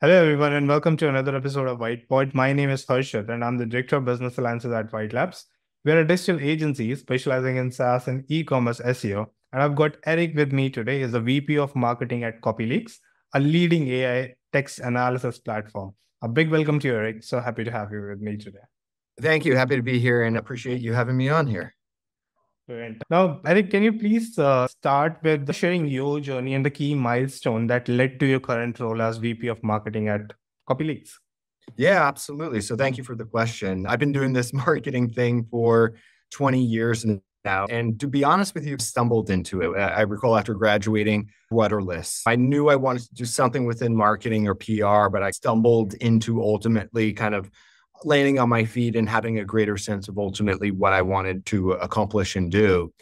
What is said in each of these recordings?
Hello, everyone, and welcome to another episode of Wytpod. My name is Harshit, and I'm the Director of Business Alliances at Wytlabs. We're a digital agency specializing in SaaS and e-commerce SEO. And I've got Eric with me today. He's the VP of Marketing at CopyLeaks, a leading AI text analysis platform. A big welcome to you, Eric. So happy to have you with me today. Thank you. Happy to be here and appreciate you having me on here. Brilliant. Now, Eric, can you please start with sharing your journey and the key milestone that led to your current role as VP of Marketing at CopyLeaks? Yeah, absolutely. So thank you for the question. I've been doing this marketing thing for 20 years now. And to be honest with you, stumbled into it. I recall after graduating, rudderless. I knew I wanted to do something within marketing or PR, but I stumbled into ultimately kind of landing on my feet and having a greater sense of ultimately what I wanted to accomplish and do.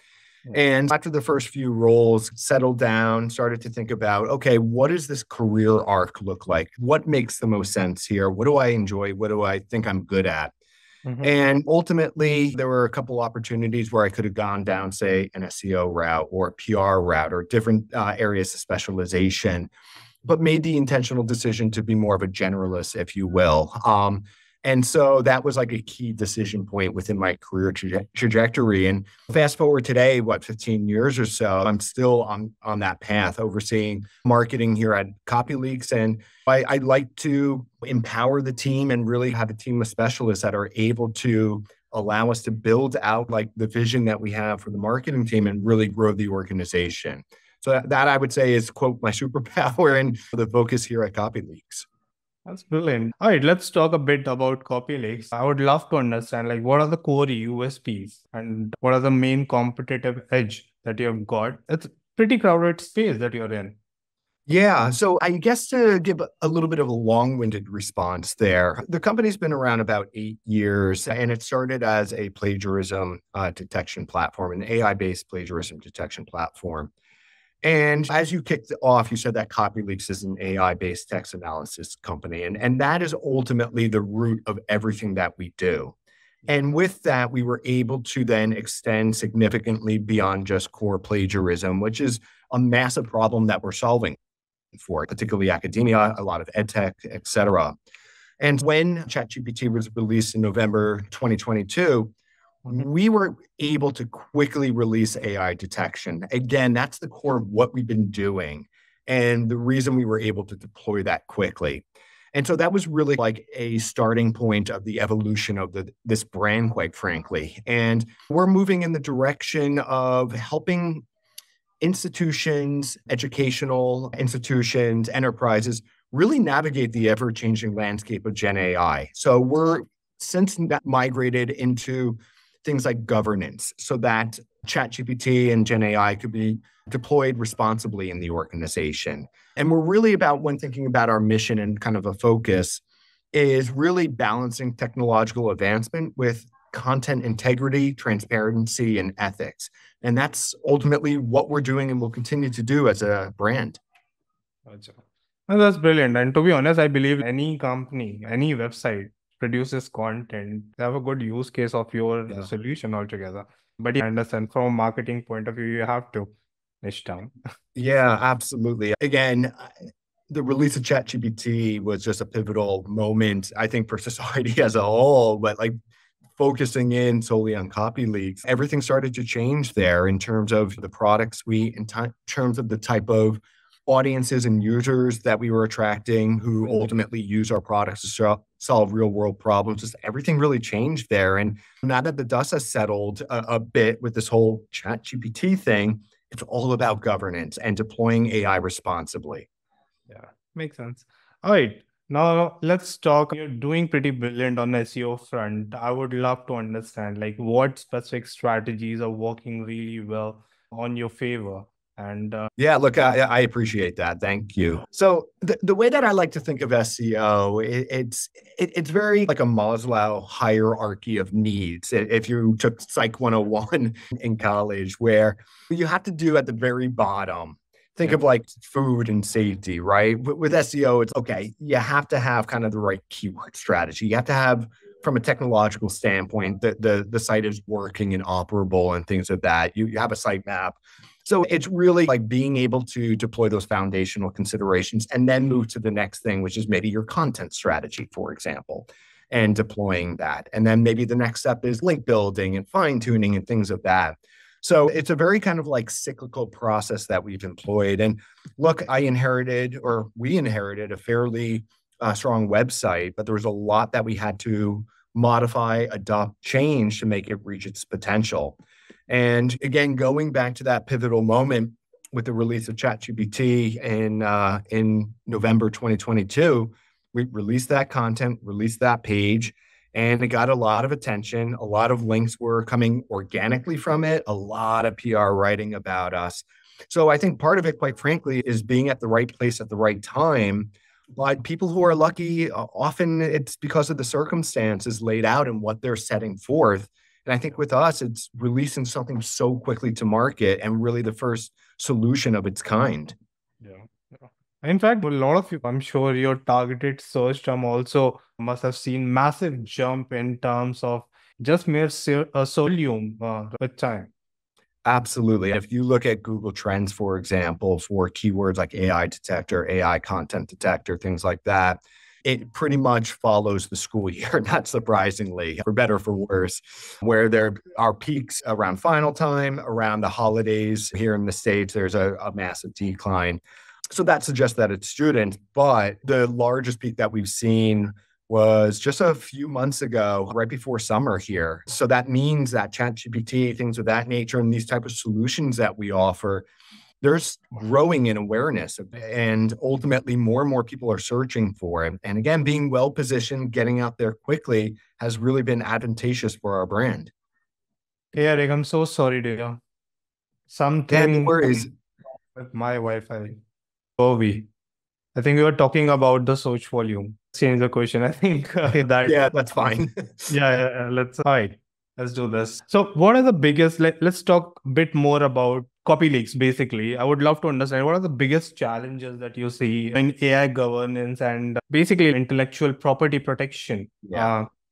And after the first few roles, settled down, started to think about, okay, what does this career arc look like? What makes the most sense here? What do I enjoy? What do I think I'm good at? And ultimately, there were a couple opportunities where I could have gone down, say, an SEO route or a PR route or different areas of specialization, but made the intentional decision to be more of a generalist, if you will. And so that was like a key decision point within my career trajectory. And fast forward today, 15 years or so, I'm still on that path, overseeing marketing here at CopyLeaks. And I like to empower the team and really have a team of specialists that are able to allow us to build out like the vision that we have for the marketing team and really grow the organization. So that I would say is, quote, my superpower and the focus here at CopyLeaks. That's brilliant. All right, let's talk a bit about CopyLeaks. I would love to understand, like, what are the core USPs and what are the main competitive edge that you've got? It's a pretty crowded space that you're in. Yeah. So I guess to give a little bit of a long-winded response there, the company's been around about 8 years, and it started as a plagiarism detection platform, an AI-based plagiarism detection platform. And as you kicked off, you said that CopyLeaks is an AI-based text analysis company. And that is ultimately the root of everything that we do. And with that, we were able to then extend significantly beyond just core plagiarism, which is a massive problem that we're solving for, particularly academia, a lot of ed tech, et cetera. And when ChatGPT was released in November 2022, we were able to quickly release AI detection. Again, that's the core of what we've been doing and the reason we were able to deploy that quickly. And so that was really like a starting point of the evolution of this brand, quite frankly. And we're moving in the direction of helping institutions, educational institutions, enterprises really navigate the ever-changing landscape of Gen AI. So we're since that migrated into things like governance so that ChatGPT and Gen AI could be deployed responsibly in the organization. And we're really about, when thinking about our mission and kind of a focus, is really balancing technological advancement with content integrity, transparency, and ethics. And that's ultimately what we're doing and will continue to do as a brand. Gotcha. Well, that's brilliant. And to be honest, I believe any company, any website produces content, they have a good use case of your solution altogether. But I understand from a marketing point of view, you have to niche down. Yeah, absolutely. Again, the release of ChatGPT was just a pivotal moment, I think, for society as a whole, but like focusing in solely on CopyLeaks, everything started to change there in terms of the product suite, in terms of the type of audiences and users that we were attracting who ultimately use our products to solve real world problems. Just everything really changed there. And now that the dust has settled a bit with this whole ChatGPT thing, it's all about governance and deploying AI responsibly. Yeah, makes sense. All right. Now let's talk. You're doing pretty brilliant on the SEO front. I would love to understand like what specific strategies are working really well on your favor. And yeah, look, I appreciate that. Thank you. So the way that I like to think of SEO, it's very like a Maslow hierarchy of needs. If you took Psych 101 in college, where you have to do at the very bottom, think of like food and safety, right? With SEO, it's okay. You have to have kind of the right keyword strategy. You have to have from a technological standpoint, the site is working and operable and things of that. You have a sitemap. So it's really like being able to deploy those foundational considerations and then move to the next thing, which is maybe your content strategy, for example, and deploying that. And then maybe the next step is link building and fine tuning and things of that. So it's a very kind of like cyclical process that we've employed. And look, we inherited a fairly strong website, but there was a lot that we had to modify, adopt, change to make it reach its potential. And again, going back to that pivotal moment with the release of ChatGPT in November 2022, we released that content, released that page, and it got a lot of attention. A lot of links were coming organically from it, a lot of PR writing about us. So I think part of it, quite frankly, is being at the right place at the right time. But people who are lucky, often it's because of the circumstances laid out and what they're setting forth. And I think with us, it's releasing something so quickly to market and really the first solution of its kind. Yeah. In fact, a lot of you, I'm sure your targeted search term also must have seen massive jump in terms of just mere volume with time. Absolutely. If you look at Google Trends, for example, for keywords like AI detector, AI content detector, things like that, it pretty much follows the school year, not surprisingly, for better or for worse, where there are peaks around final time, around the holidays. Here in the States, there's a massive decline. So that suggests that it's students, but the largest peak that we've seen was just a few months ago, right before summer here. So that means that ChatGPT, things of that nature, and these type of solutions that we offer, there's growing in awareness, and ultimately more and more people are searching for it. And again, being well positioned, getting out there quickly has really been advantageous for our brand. Hey, Eric, I'm so sorry to hear. Yeah, no worries. With my Wi-Fi. I think we were talking about the search volume. Change the question. I think that. Yeah, that's fine. Yeah. Let's do this. So what are the biggest, let's talk a bit more about CopyLeaks, basically. I would love to understand what are the biggest challenges that you see in AI governance and basically intellectual property protection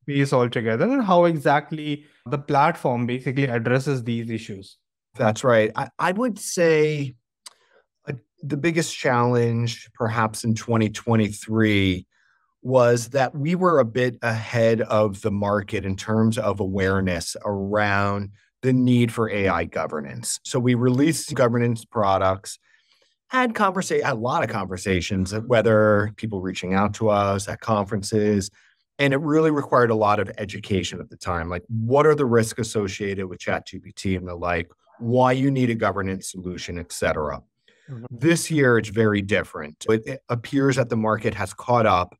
piece altogether, and how exactly the platform basically addresses these issues. That's right. I would say the biggest challenge perhaps in 2023 was that we were a bit ahead of the market in terms of awareness around the need for AI governance. So we released governance products, had a lot of conversations, whether people reaching out to us at conferences, and it really required a lot of education at the time. Like, what are the risks associated with ChatGPT and the like, why you need a governance solution, et cetera. This year, it's very different. It appears that the market has caught up,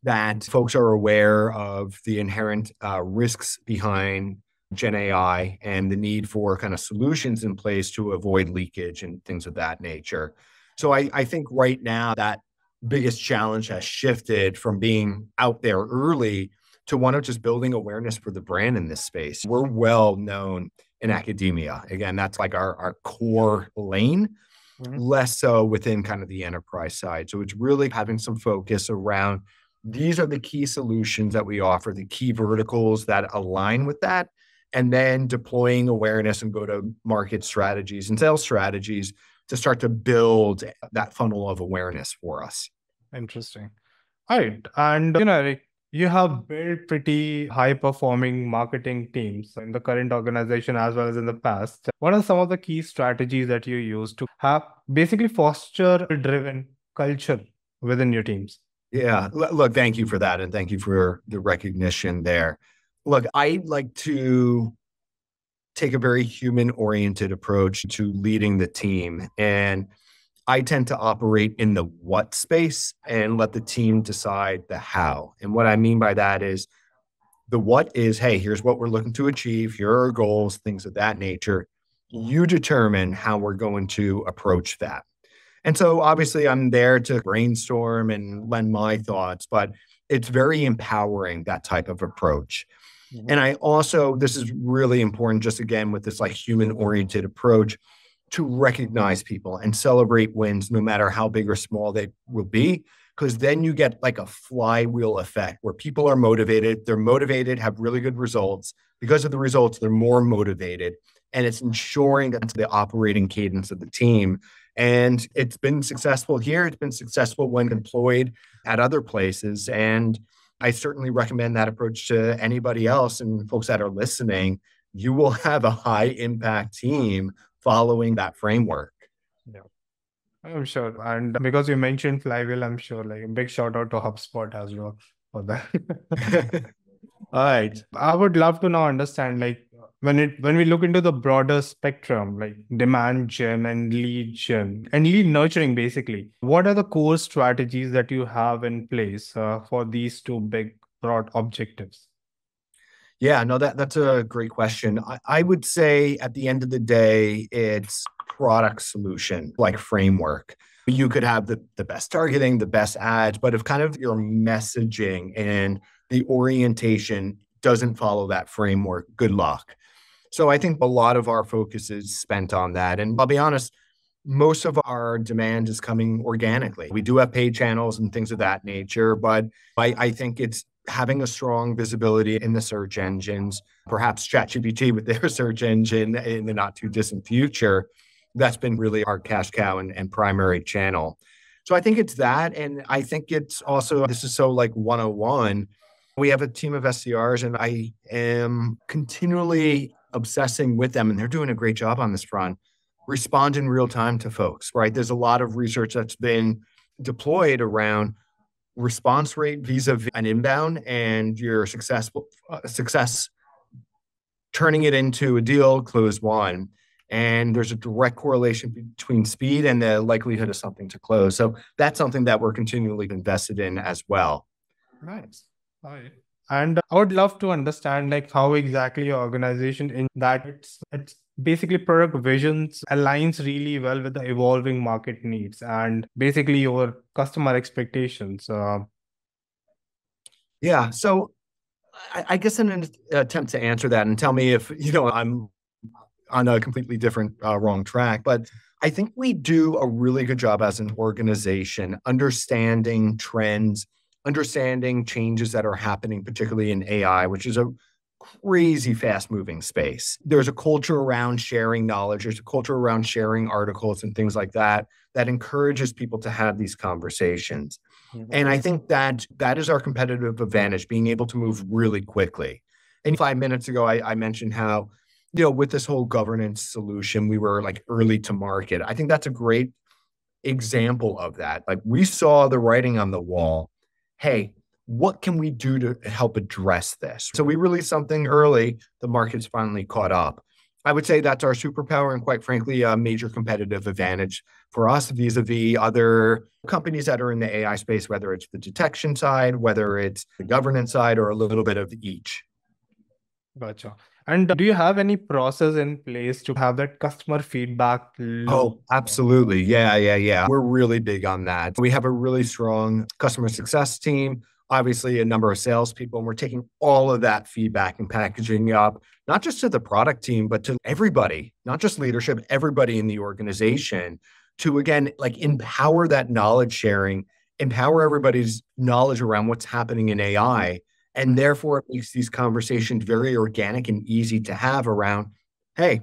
that folks are aware of the inherent risks behind Gen AI and the need for kind of solutions in place to avoid leakage and things of that nature. So I think right now that biggest challenge has shifted from being out there early to one of just building awareness for the brand in this space. We're well known in academia. Again, that's like our core lane. Less so within kind of the enterprise side. So it's really having some focus around these are the key solutions that we offer, the key verticals that align with that, and then deploying awareness and go-to-market strategies and sales strategies to start to build that funnel of awareness for us. Interesting. All right. And, Eric, you have built pretty high-performing marketing teams in the current organization as well as in the past. What are some of the key strategies that you use to have basically foster a driven culture within your teams? Yeah, look, thank you for that. And thank you for the recognition there. Look, I like to take a very human-oriented approach to leading the team. And I tend to operate in the what space and let the team decide the how. And what I mean by that is the what is, hey, here's what we're looking to achieve. Here are our goals, things of that nature. You determine how we're going to approach that. And so obviously I'm there to brainstorm and lend my thoughts, but it's very empowering, that type of approach. And I also, this is really important, just again, with this like human-oriented approach, to recognize people and celebrate wins, no matter how big or small they will be, because then you get like a flywheel effect where people are motivated. They're motivated, have really good results. Because of the results, they're more motivated. And it's ensuring that's the operating cadence of the team. And it's been successful here. It's been successful when employed at other places. And I certainly recommend that approach to anybody else and folks that are listening. You will have a high impact team following that framework. Yeah, I'm sure. And because you mentioned flywheel, I'm sure like a big shout out to HubSpot as well for that. All right. I would love to now understand like when we look into the broader spectrum, like demand gen and lead gen and lead nurturing basically, what are the core strategies that you have in place for these two big broad objectives? Yeah, no, that's a great question. I would say at the end of the day, it's product solution like framework. You could have the best targeting, the best ads, but if kind of your messaging and the orientation doesn't follow that framework, good luck. So I think a lot of our focus is spent on that. And I'll be honest, most of our demand is coming organically. We do have paid channels and things of that nature, but I think it's having a strong visibility in the search engines, perhaps ChatGPT with their search engine in the not too distant future. That's been really our cash cow and primary channel. So I think it's that. And I think it's also, this is so like 101. We have a team of SDRs and I am continually obsessing with them and they're doing a great job on this front. Respond in real time to folks, right? There's a lot of research that's been deployed around response rate vis-a-vis an inbound and your success turning it into a deal, close one. And there's a direct correlation between speed and the likelihood of something to close. So that's something that we're continually invested in as well. Nice. All right. And I would love to understand like how exactly your organization in that it's basically product visions aligns really well with the evolving market needs and basically your customer expectations. Yeah. So I guess in an attempt to answer that and tell me if, I'm on a completely different wrong track, but I think we do a really good job as an organization understanding trends, understanding changes that are happening, particularly in AI, which is a crazy fast moving space. There's a culture around sharing knowledge. There's a culture around sharing articles and things like that that encourages people to have these conversations. Mm-hmm. And I think that is our competitive advantage, being able to move really quickly. And 5 minutes ago, I mentioned how, with this whole governance solution, we were like early to market. I think that's a great example of that. Like we saw the writing on the wall. Hey, what can we do to help address this? So we released something early. The market's finally caught up. I would say that's our superpower and quite frankly, a major competitive advantage for us vis-a-vis other companies that are in the AI space, whether it's the detection side, whether it's the governance side, or a little bit of each. Gotcha. And do you have any process in place to have that customer feedback loop? Oh, absolutely. Yeah. We're really big on that. We have a really strong customer success team, obviously a number of salespeople, and we're taking all of that feedback and packaging up, not just to the product team, but to everybody, not just leadership, everybody in the organization to, again, like empower that knowledge sharing, empower everybody's knowledge around what's happening in AI. And therefore, it makes these conversations very organic and easy to have around, hey,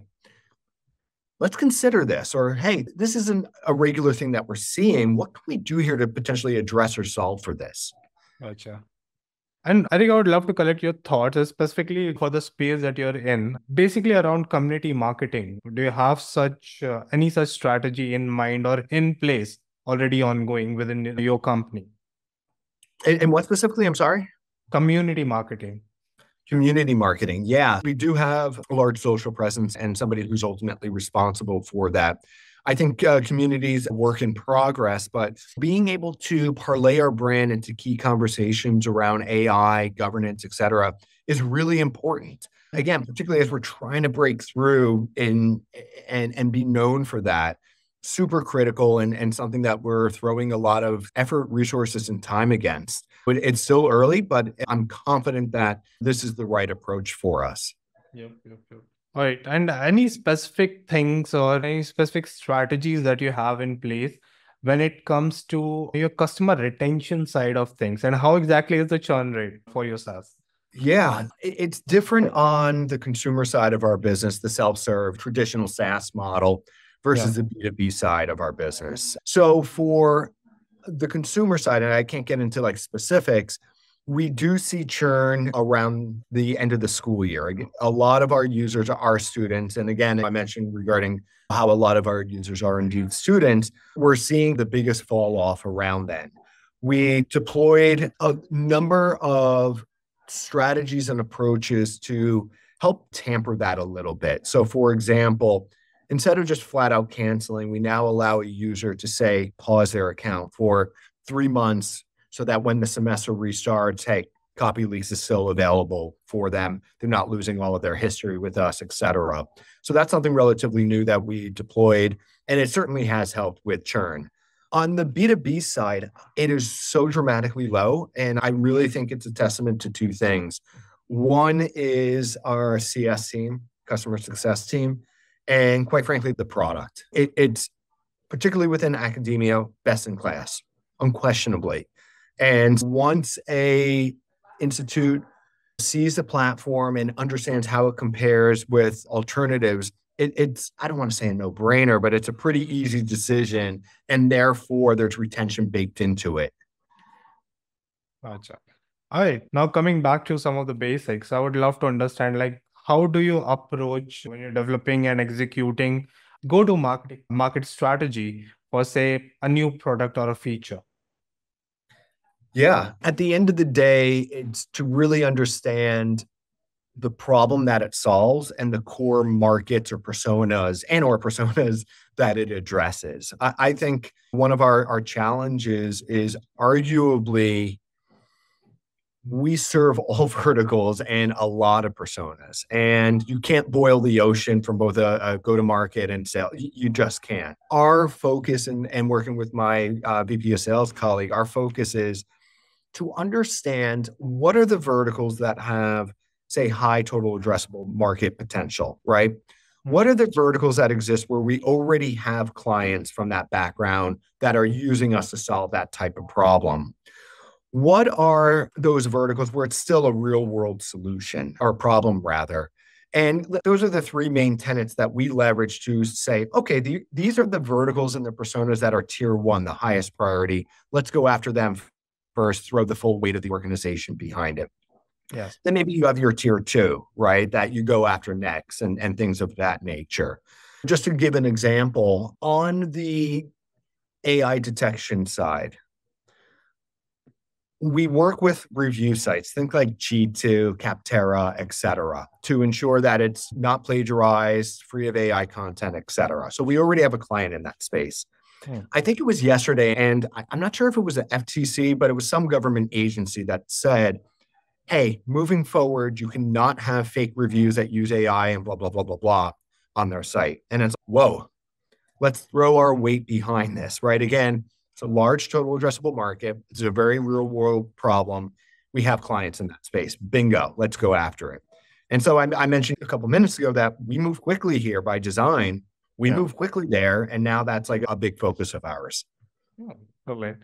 let's consider this, or hey, this isn't a regular thing that we're seeing. What can we do here to potentially address or solve for this? Gotcha. And I think I would love to collect your thoughts specifically for the space that you're in, basically around community marketing. Do you have any such strategy in mind or in place already ongoing within your company? And what specifically? I'm sorry? Community marketing. Community marketing. Yeah, we do have a large social presence and somebody who's ultimately responsible for that. I think communities work in progress, but being able to parlay our brand into key conversations around AI, governance, et cetera, is really important. Again, particularly as we're trying to break through and be known for that, super critical and something that we're throwing a lot of effort, resources, and time against. It's still early, but I'm confident that this is the right approach for us. Yep. All right. And any specific things or any specific strategies that you have in place when it comes to your customer retention side of things, and how exactly is the churn rate for your SaaS? Yeah, it's different on the consumer side of our business, the self-serve traditional SaaS model Yeah. versus the B2B side of our business. So for the consumer side, and I can't get into like specifics, we do see churn around the end of the school year. A lot of our users are students. And again, I mentioned regarding how a lot of our users are indeed students, we're seeing the biggest fall off around then. We deployed a number of strategies and approaches to help tamper that a little bit. So for example, instead of just flat out canceling, we now allow a user to say, pause their account for 3 months so that when the semester restarts, hey, CopyLeaks is still available for them. They're not losing all of their history with us, et cetera. So that's something relatively new that we deployed, and it certainly has helped with churn. On the B2B side, it is so dramatically low, and I really think it's a testament to two things. One is our CS team, customer success team, and quite frankly, the product. It's particularly within academia, best in class, unquestionably. And once a institute sees the platform and understands how it compares with alternatives, it's, I don't want to say a no-brainer, but it's a pretty easy decision. And therefore, there's retention baked into it. Gotcha. All right. Now coming back to some of the basics, I would love to understand like how do you approach when you're developing and executing go-to-market strategy for say a new product or a feature? Yeah. At the end of the day, it's to really understand the problem that it solves and the core markets or personas that it addresses. I think one of our challenges is arguably we serve all verticals and a lot of personas, and you can't boil the ocean from both a go-to-market and sale. You just can't. Our focus and working with my VP of sales colleague, our focus is to understand what are the verticals that have, say, high total addressable market potential, right? What are the verticals that exist where we already have clients from that background that are using us to solve that type of problem? What are those verticals where it's still a real world solution or problem rather? And those are the three main tenets that we leverage to say, okay, these are the verticals and the personas that are tier one, the highest priority. Let's go after them first, throw the full weight of the organization behind it. Yes. Then maybe you have your tier two, right, that you go after next and things of that nature. Just to give an example, on the AI detection side, we work with review sites, think like G2, Capterra, et cetera, to ensure that it's not plagiarized, free of AI content, et cetera. So we already have a client in that space. I think it was yesterday, and I'm not sure if it was the FTC, but it was some government agency that said, hey, moving forward, you cannot have fake reviews that use AI and blah, blah, blah, blah, blah on their site. And it's, whoa, let's throw our weight behind this, right? Again, it's a large total addressable market. It's a very real world problem. We have clients in that space. Bingo, let's go after it. And so I mentioned a couple minutes ago that we move quickly here by design. We move quickly there, and now that's like a big focus of ours. Lovely.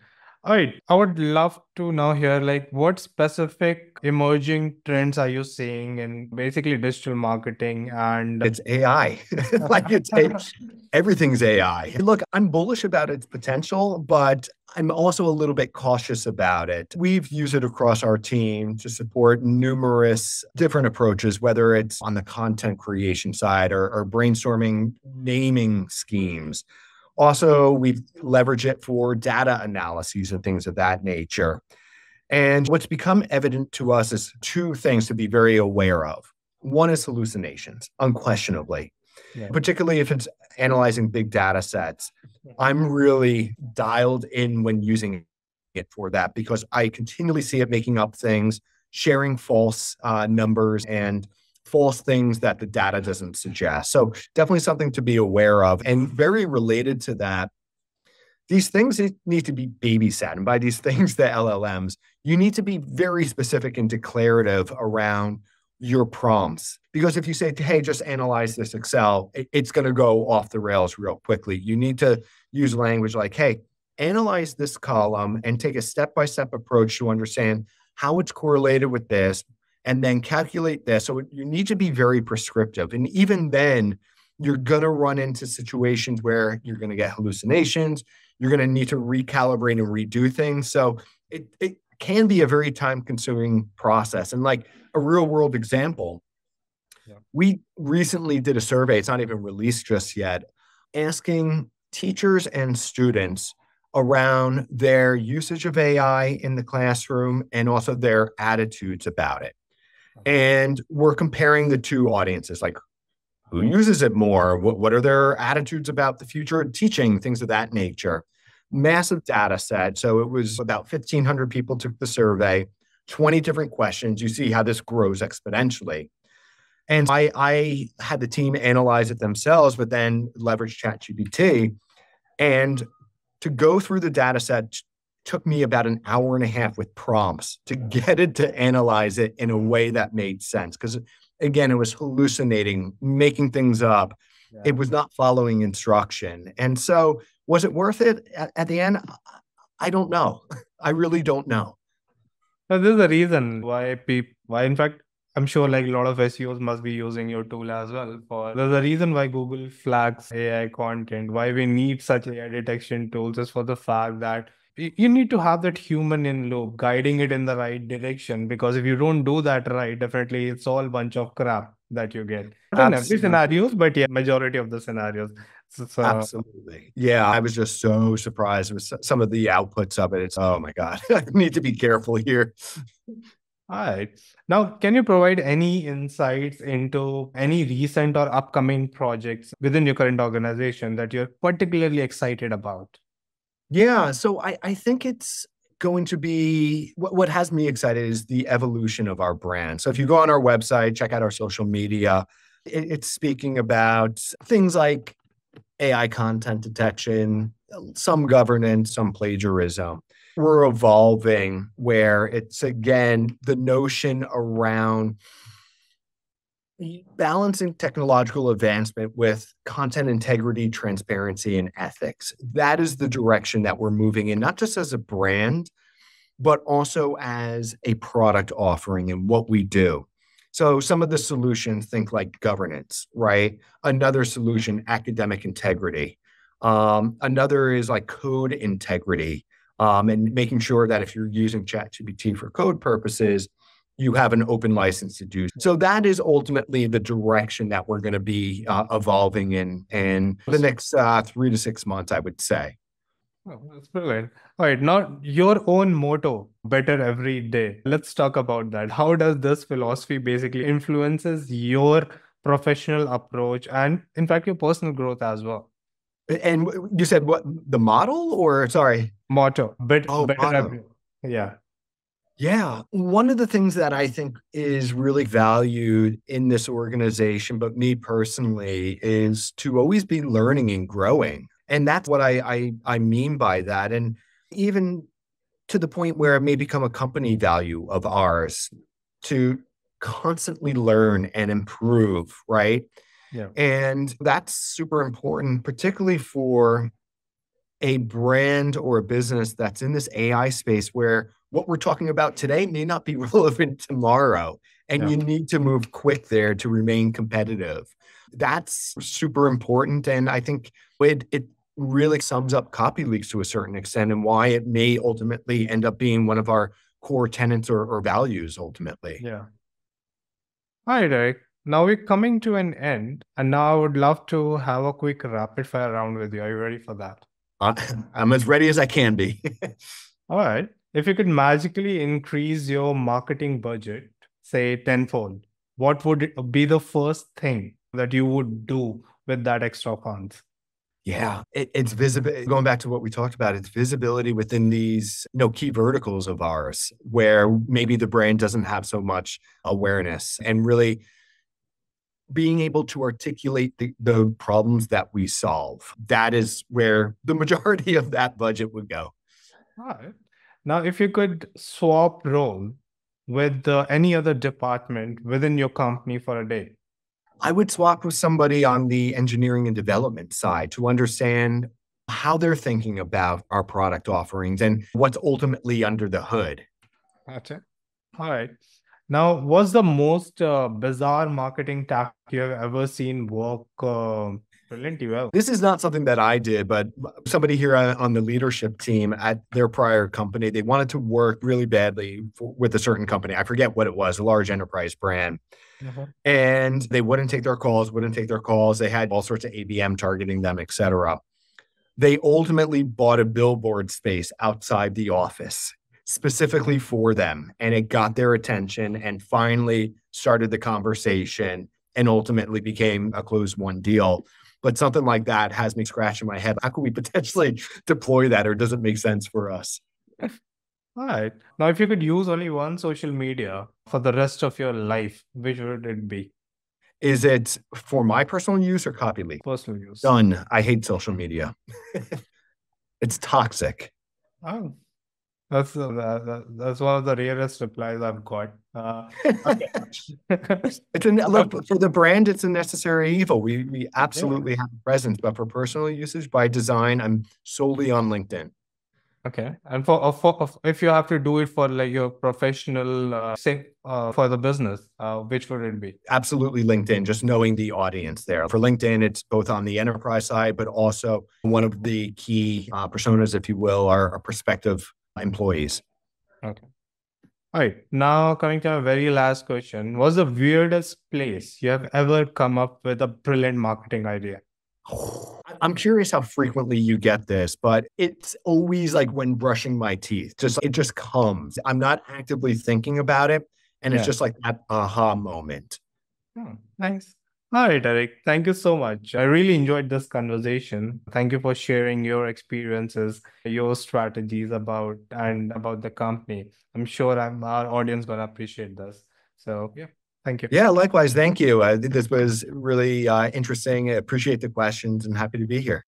All right. I would love to now hear like what specific emerging trends are you seeing in basically digital marketing and it's AI. Like everything's AI. Look, I'm bullish about its potential, but I'm also a little bit cautious about it. We've used it across our team to support numerous different approaches, whether it's on the content creation side or brainstorming naming schemes. Also, we've leveraged it for data analyses and things of that nature. And what's become evident to us is two things to be very aware of. One is hallucinations, unquestionably, particularly if it's analyzing big data sets. I'm really dialed in when using it for that because I continually see it making up things, sharing false numbers and false things that the data doesn't suggest. So definitely something to be aware of. And very related to that, these things need to be babysat. And by these things, the LLMs, you need to be very specific and declarative around your prompts. Because if you say, hey, just analyze this Excel, it's going to go off the rails real quickly. You need to use language like, hey, analyze this column and take a step-by-step approach to understand how it's correlated with this, and then calculate this. So you need to be very prescriptive. And even then, you're going to run into situations where you're going to get hallucinations. You're going to need to recalibrate and redo things. So it can be a very time-consuming process. And like a real-world example, we recently did a survey, it's not even released just yet, asking teachers and students around their usage of AI in the classroom and also their attitudes about it. And we're comparing the two audiences, like who uses it more? What are their attitudes about the future of teaching, things of that nature? Massive data set. So it was about 1,500 people took the survey, 20 different questions. You see how this grows exponentially. And I had the team analyze it themselves, but then leverage ChatGPT. And to go through the data set took me about an hour and a half with prompts to get it to analyze it in a way that made sense. Because again, it was hallucinating, making things up. Yeah. It was not following instruction. And so was it worth it at the end? I don't know. I really don't know. Now, there's a reason why in fact, I'm sure like a lot of SEOs must be using your tool as well. There's a reason why Google flags AI content, why we need such AI detection tools is for the fact that you need to have that human in loop guiding it in the right direction, because if you don't do that right, definitely it's all a bunch of crap that you get. Not in every scenarios, but yeah, majority of the scenarios. So, absolutely. Yeah, I was just so surprised with some of the outputs of it. It's, oh my God, I need to be careful here. All right. Now, can you provide any insights into any recent or upcoming projects within your current organization that you're particularly excited about? Yeah, so I think it's going to be, what has me excited is the evolution of our brand. So if you go on our website, check out our social media, it's speaking about things like AI content detection, some governance, some plagiarism. We're evolving where it's, again, the notion around balancing technological advancement with content integrity, transparency, and ethics. That is the direction that we're moving in, not just as a brand, but also as a product offering and what we do. So some of the solutions, think like governance, right? Another solution, academic integrity. Another is like code integrity, and making sure that if you're using ChatGPT for code purposes, you have an open license to do. So that is ultimately the direction that we're going to be evolving in the next 3 to 6 months, I would say. Oh, that's brilliant. All right, now your own motto, better every day. Let's talk about that. How does this philosophy basically influences your professional approach and in fact your personal growth as well? And you said what, the model or sorry? Motto. Better motto. every day. Yeah. Yeah. One of the things that I think is really valued in this organization, but me personally, is to always be learning and growing. And that's what I mean by that. And even to the point where it may become a company value of ours to constantly learn and improve, right? Yeah. And that's super important, particularly for a brand or a business that's in this AI space where what we're talking about today may not be relevant tomorrow. And you need to move quick there to remain competitive. That's super important. And I think it really sums up CopyLeaks to a certain extent and why it may ultimately end up being one of our core tenets or values ultimately. Yeah. All right, Eric. Now we're coming to an end, and now I would love to have a quick rapid fire round with you. Are you ready for that? I'm as ready as I can be. All right. If you could magically increase your marketing budget, say tenfold, what would it be the first thing that you would do with that extra funds? Yeah, it's visible. Going back to what we talked about, it's visibility within these key verticals of ours where maybe the brand doesn't have so much awareness, and really being able to articulate the problems that we solve. That is where the majority of that budget would go. All right. Now, if you could swap role with any other department within your company for a day, I would swap with somebody on the engineering and development side to understand how they're thinking about our product offerings and what's ultimately under the hood. Gotcha. All right. Now, what's the most bizarre marketing tactic you have ever seen work brilliantly well? This is not something that I did, but somebody here on the leadership team at their prior company, they wanted to work really badly with a certain company. I forget what it was, a large enterprise brand. And they wouldn't take their calls. They had all sorts of ABM targeting them, et cetera. They ultimately bought a billboard space outside the office specifically for them. And it got their attention and finally started the conversation and ultimately became a closed won deal. But something like that has me scratching my head. How can we potentially deploy that, or does it make sense for us? All right. Now, if you could use only one social media for the rest of your life, which would it be? Is it for my personal use or CopyLeaks? Personal use. Done. I hate social media. It's toxic. Oh, that's one of the rarest replies I've got. Okay. Look, for the brand, it's a necessary evil. We absolutely have a presence, but for personal usage, by design, I'm solely on LinkedIn. Okay. And for if you have to do it for like your professional, for the business, which would it be? Absolutely LinkedIn, just knowing the audience there. For LinkedIn, it's both on the enterprise side, but also one of the key personas, if you will, are prospective employees. Okay. All right. Now coming to our very last question. What's the weirdest place you have ever come up with a brilliant marketing idea? I'm curious how frequently you get this, but it's always like when brushing my teeth. It just comes. I'm not actively thinking about it. And it's just like that aha moment. Oh, nice. All right, Eric. Thank you so much. I really enjoyed this conversation. Thank you for sharing your experiences, your strategies about the company. I'm sure our audience gonna appreciate this. So yeah, thank you. Yeah, likewise. Thank you. I think this was really interesting. I appreciate the questions and happy to be here.